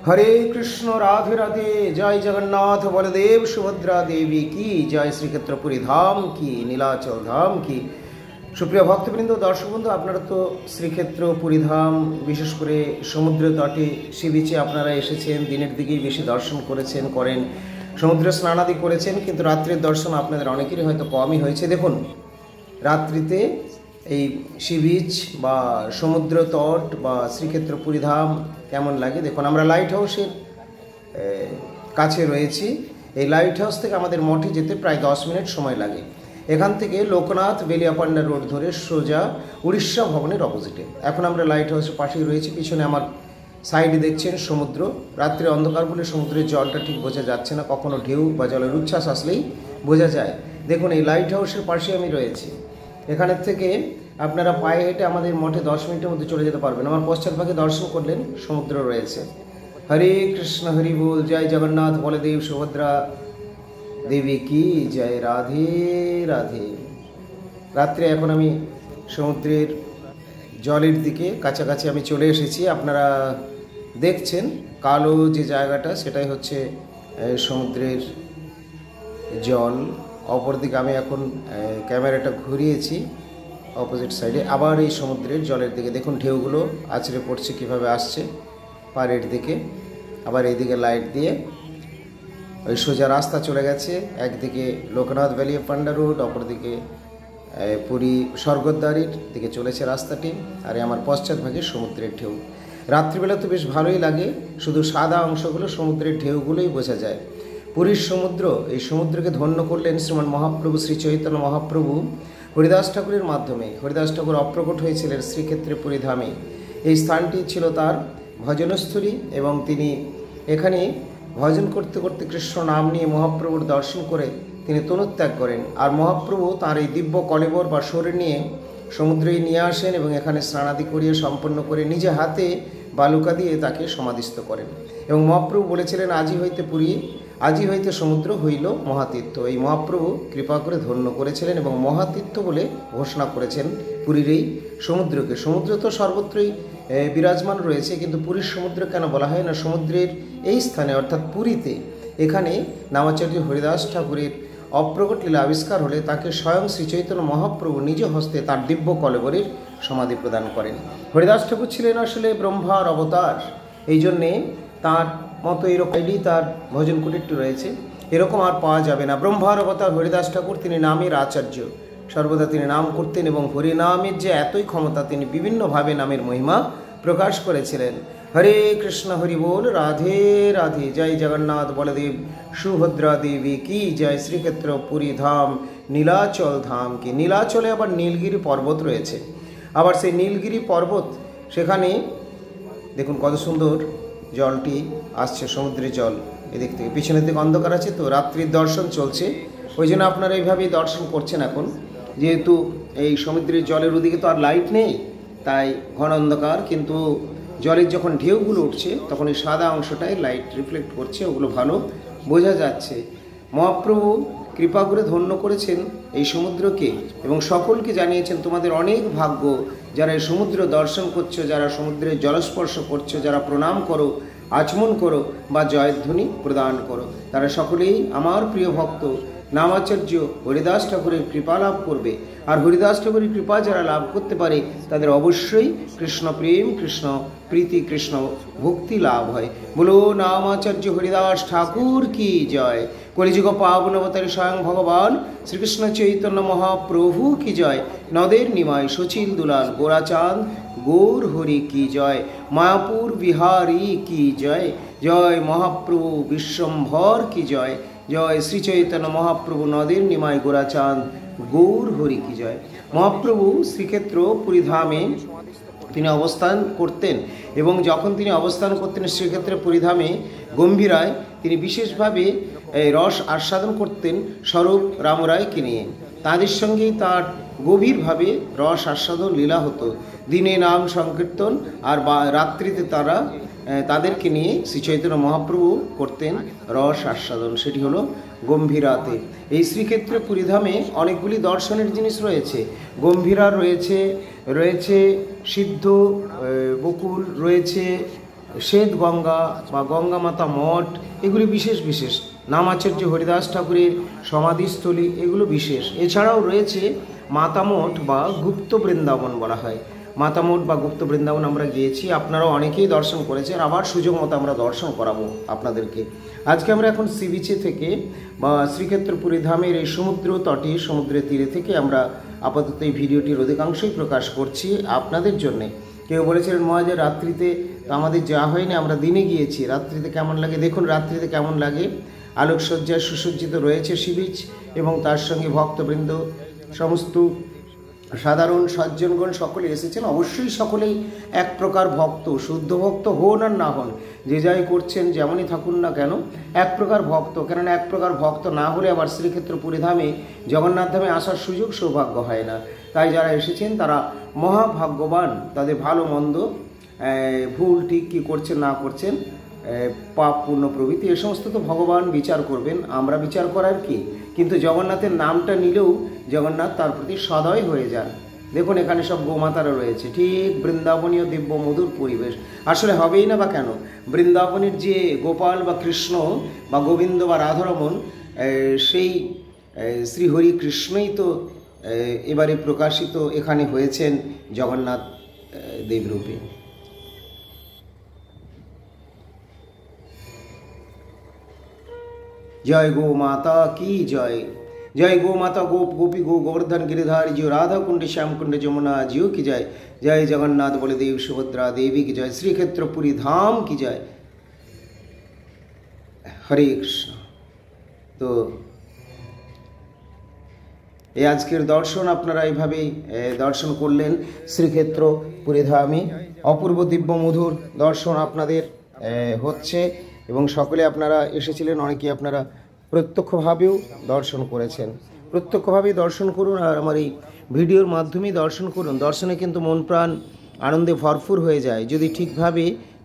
हरे कृष्ण राधे राधे। जय जगन्नाथ बलदेव सुभद्रा देवी की जय। श्रीक्षेत्रपुरी धाम की, নীলাচল धाम की। সুপ্রিয় ভক্তবৃন্দ, দর্শক বন্ধু, আপনারা তো শ্রীক্ষেত্র পুরীধাম, বিশেষ করে সমুদ্র তটে সি বিচে আপনারা এসেছেন, দিনের দিকেই বেশি দর্শন করেন, সমুদ্রে স্নানাদি করেছেন, কিন্তু রাত্রের দর্শন আপনাদের অনেকেরই হয়তো কমই হয়েছে। দেখুন, রাত্রিতে এই সি বিচ বা সমুদ্র তট বা শ্রীক্ষেত্র পুরীধাম কেমন লাগে দেখুন। আমরা লাইট হাউসের কাছে রয়েছি। এই লাইট হাউস থেকে আমাদের মঠে যেতে প্রায় 10 মিনিট সময় লাগে। এখান থেকে লোকনাথ বেলিয়াপান্ডা রোড ধরে সোজা উড়িষ্যা ভবনের অপোজিটে। এখন আমরা লাইট হাউসের পাশেই রয়েছি। পিছনে আমার সাইডে দেখছেন সমুদ্র। রাত্রে অন্ধকার বলে সমুদ্রের জলটা ঠিক বোঝা যাচ্ছে না, কখনো ঢেউ বা জলের উচ্ছ্বাস আসলেই বোঝা যায়। দেখুন, এই লাইট হাউসের পাশে আমি রয়েছি। এখানের থেকে আপনারা পায়ে হেঁটে আমাদের মঠে 10 মিনিটের মধ্যে চলে যেতে পারবেন। আমার পশ্চাৎভাগে দর্শন করলেন সমুদ্র রয়েছে। হরে কৃষ্ণ হরি বল। জয় জগন্নাথ বলদেব সুভদ্রা দেবী কি জয়। রাধে রাধে। রাত্রে এখন আমি সমুদ্রের জলের দিকে কাছাকাছি আমি চলে এসেছি। আপনারা দেখছেন কালো যে জায়গাটা, সেটাই হচ্ছে সমুদ্রের জল। অপরদিকে আমি এখন ক্যামেরাটা ঘুরিয়েছি অপোজিট সাইডে, আবার এই সমুদ্রের জলের দিকে। দেখুন ঢেউগুলো আছড়ে পড়ছে কীভাবে আসছে পাড়ের দিকে। আবার এইদিকে লাইট দিয়ে ওই সোজা রাস্তা চলে গেছে। একদিকে লোকনাথ বেলিয়াপান্ডা রোড, অপরদিকে পুরী স্বর্গদ্বারের দিকে চলেছে রাস্তাটি। আর আমার পশ্চাৎভাগে সমুদ্রের ঢেউ। রাত্রিবেলা তো বেশ ভালোই লাগে, শুধু সাদা অংশগুলো, সমুদ্রের ঢেউগুলোই বোঝা যায়। পুরীর সমুদ্র, এই সমুদ্রকে ধন্য করলেন শ্রীমান মহাপ্রভু শ্রী চৈতন্য মহাপ্রভু হরিদাস ঠাকুরের মাধ্যমে। হরিদাস ঠাকুর অপ্রকট হয়েছিলেন শ্রীক্ষেত্রে পুরীধামে। এই স্থানটি ছিল তার ভজনস্থলী এবং তিনি এখানে ভজন করতে করতে কৃষ্ণ নাম নিয়ে মহাপ্রভুর দর্শন করে তিনি তনুত্যাগ করেন। আর মহাপ্রভু তাঁর এই দিব্য কলেবর বা শরীর নিয়ে সমুদ্রে নিয়ে আসেন এবং এখানে স্নানাদি করিয়ে সম্পন্ন করে নিজে হাতে বালুকা দিয়ে তাকে সমাধিস্থ করেন। এবং মহাপ্রভু বলেছিলেন, আজই হইতে সমুদ্র হইল মহাতীর্থ। এই মহাপ্রভু কৃপা করে ধন্য করেছিলেন এবং মহাতীর্থ বলে ঘোষণা করেছেন পুরীর এই সমুদ্রকে। সমুদ্র তো সর্বত্রই বিরাজমান রয়েছে, কিন্তু পুরীর সমুদ্র কেন বলা হয় না? সমুদ্রের এই স্থানে অর্থাৎ পুরীতে, এখানে নামাচার্য হরিদাস ঠাকুরের অপ্রকট লীলা আবিষ্কার হলে তাকে স্বয়ং শ্রী চৈতন্য মহাপ্রভু নিজ হস্তে তার দিব্য কলেবরের সমাধি প্রদান করেন। হরিদাস ঠাকুর ছিলেন আসলে ব্রহ্মার অবতার। এই জন্যে তাঁর মতো এরকমই তার ভজন কুটিরটি রয়েছে, এরকম আর পাওয়া যাবে না। ব্রহ্মার অবতার হরিদাস ঠাকুর, তিনি নামের আচার্য। সর্বদা তিনি নাম করতেন এবং হরিনামের যে এতই ক্ষমতা, তিনি বিভিন্নভাবে নামের মহিমা প্রকাশ করেছিলেন। হরে কৃষ্ণ হরি বল। রাধে রাধে। জয় জগন্নাথ বলদেব সুভদ্রা দেবী কি জয়। শ্রীক্ষেত্র পুরী ধাম, নীলাচল ধাম কি। নীলাচলে আবার নীলগিরি পর্বত রয়েছে। আবার সেই নীলগিরি পর্বত, সেখানে দেখুন কত সুন্দর জলটি আসছে, সমুদ্রের জল। এদিক থেকে পিছনের দিকে অন্ধকার আছে, তো রাত্রির দর্শন চলছে, ওই জন্য আপনারা এইভাবেই দর্শন করছেন। এখন যেহেতু এই সমুদ্রের জলের ওদিকে তো আর লাইট নেই, তাই ঘন অন্ধকার, কিন্তু জলের যখন ঢেউগুলো উঠছে তখন এই সাদা অংশটায় লাইট রিফ্লেক্ট করছে, ওগুলো ভালো বোঝা যাচ্ছে। মহাপ্রভু কৃপা করে ধন্য করেছেন এই সমুদ্রকে এবং সকলকে জানিয়েছেন, তোমাদের অনেক ভাগ্য যারা এই সমুদ্র দর্শন করছো, যারা সমুদ্রের জলস্পর্শ করছো, যারা প্রণাম করো, আচমন করো বা জয়ধ্বনি প্রদান করো, তারা সকলেই আমার প্রিয় ভক্ত নামাচার্য হরিদাস ঠাকুরের কৃপা লাভ করবে। আর হরিদাস ঠাকুরের কৃপা যারা লাভ করতে পারে, তাদের অবশ্যই কৃষ্ণ প্রেম, কৃষ্ণ প্রীতি, কৃষ্ণ ভক্তি লাভ হয়। বলো নামাচার্য হরিদাস ঠাকুর কি জয়। কলিযুগ পাবন অবতারী স্বয়ং ভগবান শ্রীকৃষ্ণ চৈতন্য মহাপ্রভু কি জয়। নদের নিমাই সচিল দুলাল গোরাচাঁদ গৌর হরি কি জয়। মায়াপুর বিহারী কি জয়। জয় মহাপ্রভু বিশ্বম্ভর কি জয়। জয় শ্রী চৈতন্য মহাপ্রভু নদের নিমাই গোরাচাঁদ গৌর হরি কি জয়। মহাপ্রভু শ্রীক্ষেত্র পুরীধামে তিনি অবস্থান করতেন এবং যখন তিনি অবস্থান করতেন শ্রীক্ষেত্রে পুরীধামে গম্ভীরায়, তিনি বিশেষভাবে রস আস্বাদন করতেন স্বরূপ রামরায়কে নিয়ে। তাদের সঙ্গেই তার গভীরভাবে রস আস্বাদন লীলা হতো। দিনে নাম সংকীর্তন আর রাত্রিতে তাদেরকে নিয়ে শ্রী চৈতন্য মহাপ্রভু করতেন রস আস্বাদন, সেটি হলো গম্ভীরাতে। এই শ্রীক্ষেত্রে পুরীধামে অনেকগুলি দর্শনের জিনিস রয়েছে। গম্ভীরা রয়েছে সিদ্ধ বকুল রয়েছে, শ্বেত গঙ্গা বা গঙ্গা মাতা মঠ এগুলি বিশেষ বিশেষ, নামাচার্য হরিদাস ঠাকুরের সমাধিস্থলী এগুলো বিশেষ। এছাড়াও রয়েছে মাতামঠ বা গুপ্ত বৃন্দাবন বলা হয়। মাতামঠ বা গুপ্ত বৃন্দাবন আমরা গিয়েছি, আপনারাও অনেকেই দর্শন করেছেন, আবার সুযোগ মতো আমরা দর্শন করাবো আপনাদেরকে। আজকে আমরা এখন সি বিচে থেকে বা শ্রীক্ষেত্র পুরী ধামের এই সমুদ্র তটে, সমুদ্রের তীরে থেকে আমরা আপাতত এই ভিডিওটির অধিকাংশই প্রকাশ করছি আপনাদের জন্যে। কেউ বলেছিলেন মহারাজ রাত্রিতে আমাদের যাওয়া হয়নি, আমরা দিনে গিয়েছি, রাত্রিতে কেমন লাগে? দেখুন রাত্রিতে কেমন লাগে। আলোকসজ্জায় সুসজ্জিত রয়েছে সি বিচ এবং তার সঙ্গে ভক্তবৃন্দ, সমস্ত সাধারণ সজ্জনগণ সকলে এসেছেন। অবশ্যই সকলেই এক প্রকার ভক্ত, শুদ্ধ ভক্ত হন আর না হন, যে যাই করছেন যেমনই থাকুন না কেন, এক প্রকার ভক্ত। কেননা এক প্রকার ভক্ত না হলে আবার শ্রীক্ষেত্র পুরীধামে জগন্নাথ ধামে আসার সুযোগ সৌভাগ্য হয় না। তাই যারা এসেছেন তারা মহাভাগ্যবান। তাদের ভালো মন্দ, ভুল ঠিক কী করছেন না করছেন, পাপ পুণ্য প্রভৃতি এ সমস্ত তো ভগবান বিচার করবেন, আমরা বিচার করার কি। কিন্তু জগন্নাথের নামটা নিলেও জগন্নাথ তার প্রতি সদয় হয়ে যান। দেখুন এখানে সব গোমাতারা রয়েছে, ঠিক বৃন্দাবনীয় দিব্য মধুর পরিবেশ। আসলে হবেই না বা কেন? বৃন্দাবনের যে গোপাল বা কৃষ্ণ বা গোবিন্দ বা রাধারমণ, সেই শ্রীহরি কৃষ্ণই তো এবারে প্রকাশিত এখানে হয়েছেন জগন্নাথ দেবরূপে। जय गो माता की जय। जय गो माता गोप गोपी गो गोवर्धन गिरिधारी जियो, राधा कुंड श्याम कुंड जमुना जियो की जय। जय जगन्नाथ बलदेव सुभद्रा देवी की जय। श्री क्षेत्र पुरी धाम की जय। हरे कृष्ण। तो এই আজকের দর্শন আপনারা এইভাবেই দর্শন করলেন শ্রীক্ষেত্র পুরী ধামে। অপূর্ব দিব্য মধুর দর্শন আপনাদের হচ্ছে এবং সকলে আপনারা এসেছিলেন, অনেকেই আপনারা প্রত্যক্ষভাবেও দর্শন করেছেন। প্রত্যক্ষভাবেই দর্শন করুন আর আমার এই ভিডিওর মাধ্যমেই দর্শন করুন। দর্শনে কিন্তু মন প্রাণ আনন্দে ভরপুর হয়ে যায় যদি ঠিকভাবে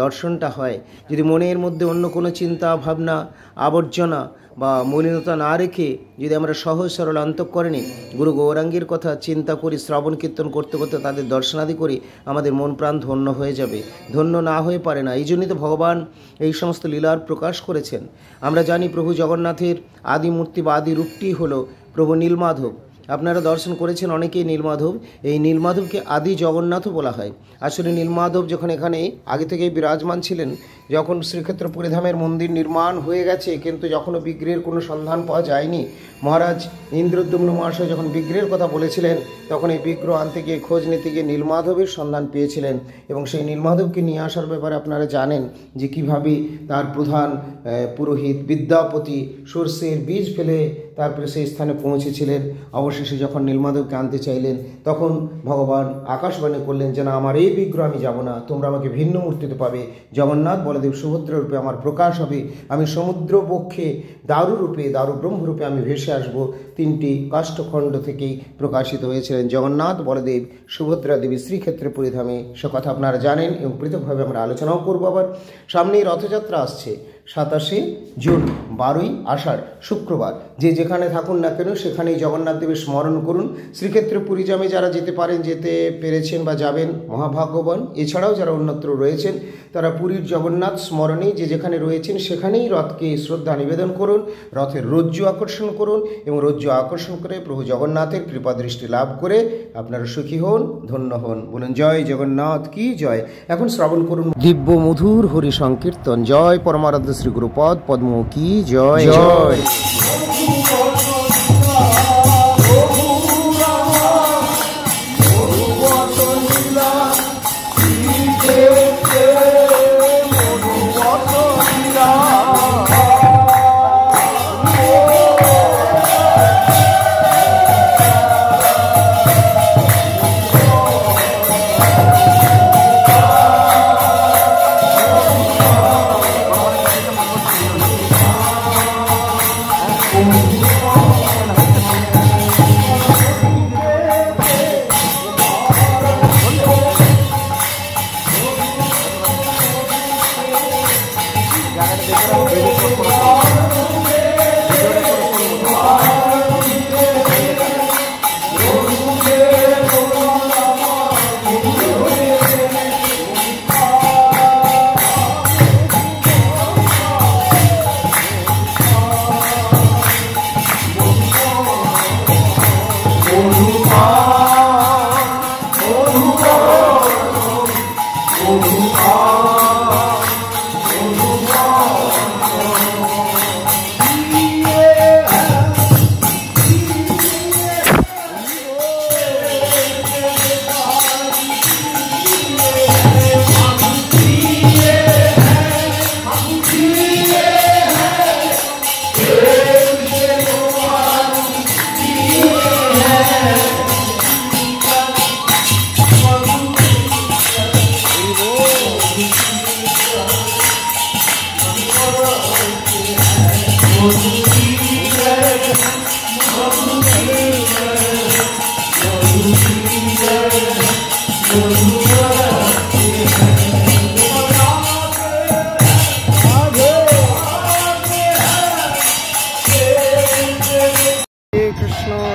দর্শনটা হয়। যদি মনের মধ্যে অন্য কোনো চিন্তা ভাবনা আবর্জনা বা মলিনতা না রেখে যদি আমরা সহজ সরল অন্তঃকরণে গুরু গৌরাঙ্গের কথা চিন্তা করি, শ্রবণ কীর্তন করতে করতে তাদের দর্শনাদি করি, আমাদের মন প্রাণ ধন্য হয়ে যাবে। ধন্য না হয়ে পারে না। এই জন্যই তো ভগবান এই সমস্ত লীলার প্রকাশ করেছেন। আমরা জানি প্রভু জগন্নাথের আদি মূর্তি বা আদি রূপটি হলো প্রভু নীলমাধব। আপনারা দর্শন করেছেন অনেকেই নীলমাধব। এই নীলমাধবকে আদি জগন্নাথও বলা হয়। আসলে নীলমাধব যখন এখানে আগে থেকেই বিরাজমান ছিলেন, যখন শ্রীক্ষেত্র পুরীধামের মন্দির নির্মাণ হয়ে গেছে কিন্তু যখনও বিগ্রহের কোনো সন্ধান পাওয়া যায়নি, মহারাজ ইন্দ্রদ্যুম্ন মহাশয় যখন বিগ্রহের কথা বলেছিলেন তখন এই বিগ্রহ আনতে গিয়ে খোঁজ নিতে গিয়ে নীলমাধবের সন্ধান পেয়েছিলেন। এবং সেই নীলমাধবকে নিয়ে আসার ব্যাপারে আপনারা জানেন যে কীভাবে তার প্রধান পুরোহিত বিদ্যাপতি সর্ষের বীজ ফেলে তারপরে সেই স্থানে পৌঁছেছিলেন। অবশেষে যখন নীলমাধবকে আনতে চাইলেন তখন ভগবান আকাশবাণী করলেন যে না, আমার এই বিগ্রহ আমি যাব না, তোমরা আমাকে ভিন্ন মূর্তিতে পাবে। জগন্নাথ বলদেব সুভদ্রা রূপে আমার প্রকাশ হবে। আমি সমুদ্র বক্ষে দারু রূপে, দারু ব্রহ্মরূপে আমি ভেসে আসব। তিনটি কাষ্ঠখণ্ড থেকেই প্রকাশিত হয়েছিলেন জগন্নাথ বলদেব সুভদ্রা দেবী শ্রীক্ষেত্রে পুরীধামে। সে কথা আপনারা জানেন এবং পৃথকভাবে আমরা আলোচনাও করবো। আবার সামনেই রথযাত্রা আসছে 27শে জুন, 12ই আষাঢ় শুক্রবার। যে যেখানে থাকুন না কেন সেখানেই জগন্নাথ দেবের স্মরণ করুন। শ্রীক্ষেত্রে পুরীধামে যারা যেতে পারেন, যেতে পেরেছেন বা যাবেন মহাভাগ্যবান। এছাড়াও যারা অন্যত্র রয়েছেন তারা পুরীর জগন্নাথ স্মরণে যে যেখানে রয়েছেন সেখানেই রথকে শ্রদ্ধা নিবেদন করুন, রথের রজ্জু আকর্ষণ করুন এবং রজ্জু আকর্ষণ করে প্রভু জগন্নাথের কৃপা দৃষ্টি লাভ করে আপনারা সুখী হন, ধন্য হন। বলুন জয় জগন্নাথ কি জয়। এখন শ্রবণ করুন দিব্য মধুর হরি সংকীর্তন। জয় পরমারাধ্য শ্রী গুরুপদ পদ্ম কি জয় জয়।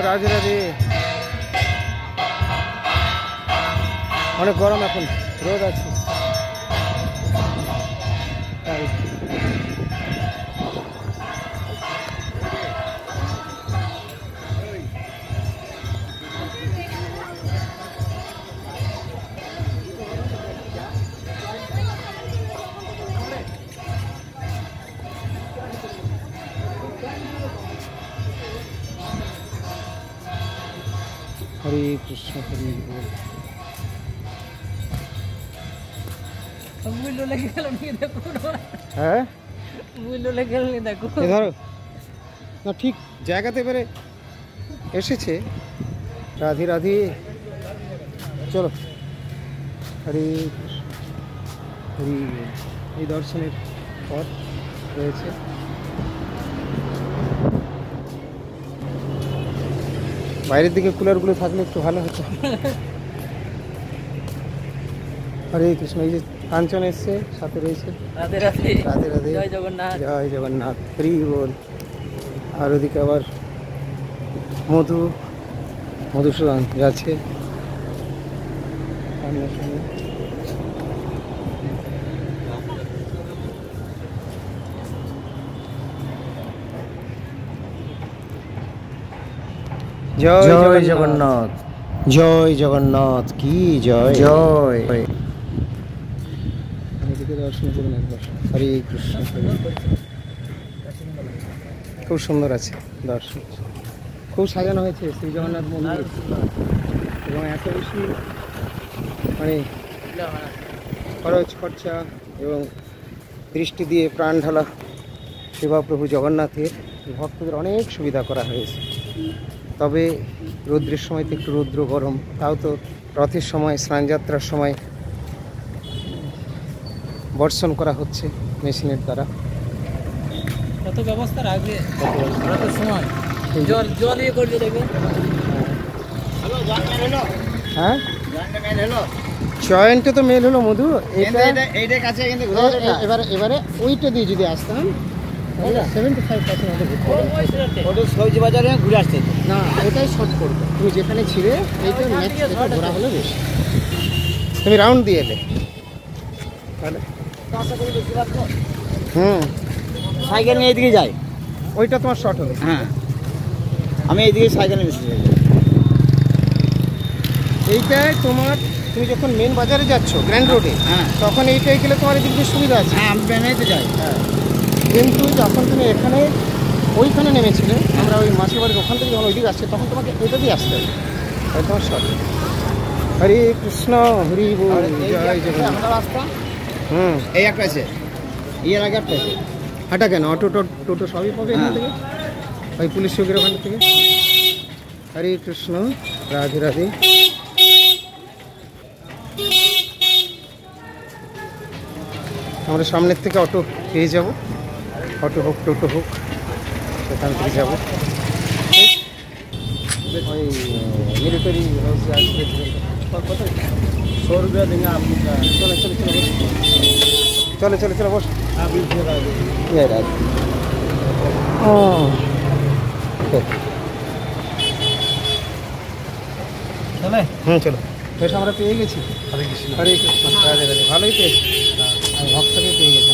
রাধে রাধে। অনেক গরম এখন, রোদ আছে। হরে কৃষ্ণ হরে বল। হ্যাঁ ধরো না, ঠিক জায়গাতে এবারে এসেছে। রাধে রাধে, চলো। হরে হরি, এই দর্শনের পথ রয়েছে। বাইরের দিকে কুলারগুলো থাকলে একটু ভালো হতো। হরে কৃষ্ণ। এই যে কাঞ্চন এসছে, সাথে রয়েছে। রাধে রাধে রাধে রাধে, জয় জগন্নাথ জয় জগন্নাথ, হরি বল। আর ওদিকে আবার মধুসূদন যাচ্ছে। জয় জগন্নাথ, জয় জগন্নাথ কি জয় জয়। দর্শন করুন একবার। হরে কৃষ্ণ। খুব সুন্দর আছে দর্শন, খুব সাজানো হয়েছে শ্রী জগন্নাথ মন্দির। এবং এত বেশি মানে খরচ খরচা এবং দৃষ্টি দিয়ে প্রাণ ঢালা সেবা প্রভু জগন্নাথের ভক্তদের অনেক সুবিধা করা হয়েছে। তবে রৌদ্রের সময় তো একটু রৌদ্র গরম, তাও তো রথের সময়, স্নানযাত্রার সময় বর্ষণ করা হচ্ছে মেশিনের দ্বারা। কত ব্যবস্থা রাখবে রথের সময়, জল ইয়ে করবে দেখবে। হ্যাঁ জয়েন্টে তো মেল হলো মধু, এইটার কাছে কিন্তু এবারে ওইটা দিয়ে যদি আসতাম 75% সবজি বাজারে ঘুরে আসতে না, ওটাই শর্ট করবে। তুমি যেখানে ছিলে এইটা নেক্সট ঘোরা হলো বেশি, তুমি রাউন্ড দিয়ে এলে তাহলে। সাইকেল নিয়ে এইদিকে যাই, ওইটা তোমার শর্ট হবে। হ্যাঁ আমি এইদিকে সাইকেল বেশি যাই। এইটাই তোমার, তুমি যখন মেন বাজারে যাচ্ছ গ্র্যান্ড রোডে, হ্যাঁ তখন এইটাই গেলে তোমার এদিক দিয়ে সুবিধা আছে। হ্যাঁ আমি ট্রেনেতে যাই। হ্যাঁ কিন্তু যখন তুমি এখানে ওইখানে নেমেছিলে, আমরা ওই মাসির বাড়ির ওখান থেকে যখন ওইদিকে আসছে, তখন তোমাকে এটা দিয়ে আসতে হবে, তাই তোমার শর্ট। হরে কৃষ্ণ হরি বল, জয় জগন্নাথ। রাস্তা এই একটা আছে, এর আগে একটা আছে। হাঁটা কেন, অটো টোটো সবই পাবে এখান থেকে, ওই পুলিশ চৌকের ওখান থেকে। হরে কৃষ্ণ রাধে রাধে। আমরা সামনের থেকে অটো পেয়ে যাব, অটো হোক টোটো হোক, সেখান থেকে যাব। ওই মিলিটারি হাউসে আসবে কত, 100 रुपया देंगे आपको। চলে চলে চলে বস, চলে চলে চলে বস। आप भी फिर ও चले। চলো। বেশ আমরা পেয়ে গেছি। हरे कृष्ण হরে কৃষ্ণ রাধে রাধে, ভালোই পেয়েছি, আমি ভক্তকে পেয়ে গেছি।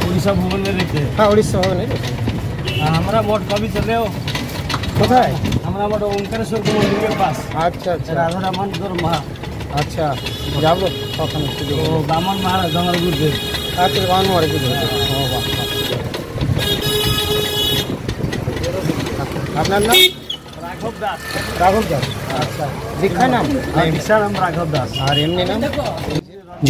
उड़ीसा भवन में रहते हैं। হ্যাঁ উড়িষ্যা ভবনে। हमारा वोट कभी चले हो কোথায়? আমরা আমার ওঙ্কারেশ্বর মন্দিরের পাশ। আচ্ছা আচ্ছা রাধারা মন্দির মা। আচ্ছা, যাবো কখন একটু তো বামন মহারাজ আমার গুরুদেব। আচ্ছা বান মারে কি আপনার নাম? রাঘব দাস। রাঘব দাস। আচ্ছা, দীক্ষার নাম? বিশাল নাম রাঘব দাস। আর এমনি নাম?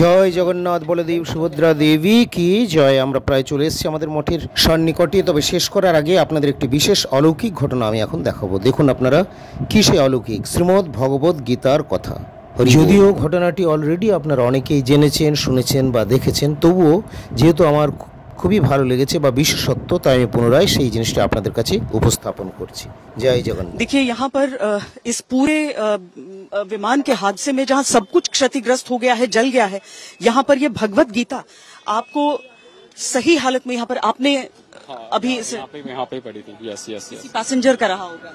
জয় জগন্নাথ বলদেব সুভদ্রা দেবী কি জয়। আমরা প্রায় চলে এসেছি আমাদের মঠের সন্নিকটে। তবে শেষ করার আগে আপনাদের একটি বিশেষ অলৌকিক ঘটনা আমি এখন দেখাবো। দেখুন আপনারা কি সেই অলৌকিক শ্রীমদ্ ভগবত গীতার কথা। যদিও ঘটনাটি অলরেডি আপনারা অনেকেই জেনেছেন, শুনেছেন বা দেখেছেন, তবুও যেহেতু আমার খুবই ভালো লেগেছে বা বিশেষত্ব, তাই আমি পুনরায় সেই জিনিসটা আপনাদের কাছে উপস্থাপন করছি। জয় জগন্নাথ। देखिए यहाँ पर इस पूरे विमान के हादसे में जहाँ सब कुछ क्षतिग्रस्त हो गया है, जल गया है, यहाँ पर ये भगवत गीता आपको सही हालत में यहाँ पर आपने अभी यहाँ पे पड़ी थी। यस यस यस पैसेंजर का रहा होगा।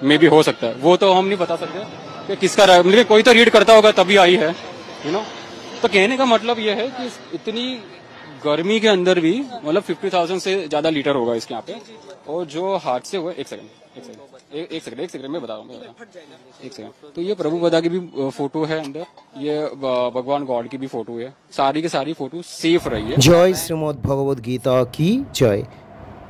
मे बी हो सकता है, वो तो हम नहीं बता सकते कि किसका मतलब कोई तो रीड करता होगा तभी आई है, यू नो। तो कहने का मतलब ये है कि इतनी गर्मी के अंदर भी मतलब 50,000 से ज्यादा लीटर होगा इसके यहाँ पे। और जो हादसे हुए, एक सेकंड मैं बता रहा हूँ, एक सेकंड। तो ये प्रभु पदा की भी फोटो है अंदर, ये भगवान गॉड की भी फोटो है, सारी की सारी फोटो सेफ रही है। জয় শ্রীমদ্ ভগবত গীতা কি জয়।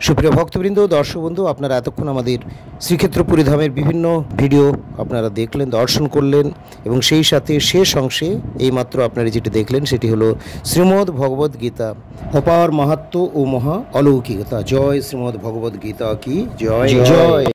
সুপ্রিয় ভক্তবৃন্দ, দর্শক বন্ধু, আপনারা এতক্ষণ আমাদের শ্রীক্ষেত্র পুরীধামের বিভিন্ন ভিডিও আপনারা দেখলেন, দর্শন করলেন, এবং সেই সাথে শেষ অংশে এইমাত্র আপনারা যেটি দেখলেন সেটি হলো শ্রীমদ্ ভগবত গীতা অপার মাহাত্ম্য ও মহা অলৌকিকতা। জয় শ্রীমদ্ ভগবত গীতা কি জয় জয়।